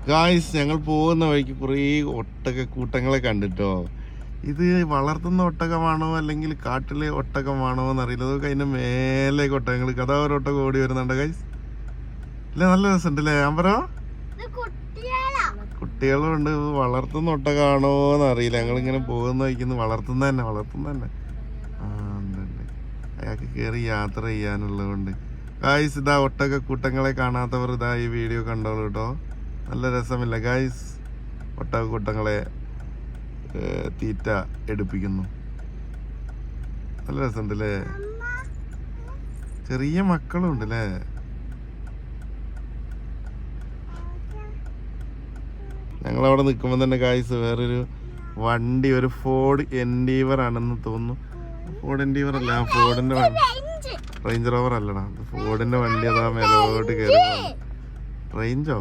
Guys ഞങ്ങൾ പോകുന്ന വഴിക്ക് കുറേ ഒട്ടകക്കൂട്ടങ്ങളെ കണ്ടിട്ടോ. ഇത് വളർത്തുന്ന ഒട്ടകമാണോ അല്ലെങ്കിൽ കാട്ടിലെ ഒട്ടകമാണോ എന്നറിയില്ല. അതൊക്കെ അതിന്റെ മേലേക്ക് ഒട്ടകങ്ങൾ കഥാ ഒരു ഒട്ടകം ഓടി വരുന്നുണ്ട് ഗായ്സ്. ഇല്ല, നല്ല രസമുണ്ട് അല്ലേ അമ്പറോ? കുട്ടികളും ഉണ്ട്. വളർത്തുന്ന ഒട്ടകമാണോ എന്നറിയില്ല. ഞങ്ങളിങ്ങനെ പോകുന്ന വഴിക്കുന്നു. വളർത്തുന്ന തന്നെ ആ ഉണ്ട്. അയാൾക്ക് കയറി യാത്ര ചെയ്യാനുള്ളതുകൊണ്ട് ഗായ്സ് ഇതാ ഒട്ടകക്കൂട്ടങ്ങളെ കാണാത്തവർ ഇതാ ഈ വീഡിയോ കണ്ടോളൂ കേട്ടോ. നല്ല രസമില്ല ഗായ്സ്, ഒട്ടകക്കൂട്ടങ്ങളെ തീറ്റ എടുപ്പിക്കുന്നു. നല്ല രസമുണ്ട് അല്ലേ? ചെറിയ മക്കളും ഉണ്ട് അല്ലേ? ഞങ്ങളവിടെ നിൽക്കുമ്പോൾ തന്നെ ഗായ്സ് വേറൊരു വണ്ടി, ഒരു ഫോർഡ് എൻഡീവർ ആണെന്ന് തോന്നുന്നു. ഫോർഡ് എൻഡീവർ അല്ല, ഫോർഡിന്റെ റേഞ്ച് റോവർ അല്ലടാ, ഫോർഡിന്റെ വണ്ടി അതാ മേലോട്ട് കയറി. റേഞ്ചോ?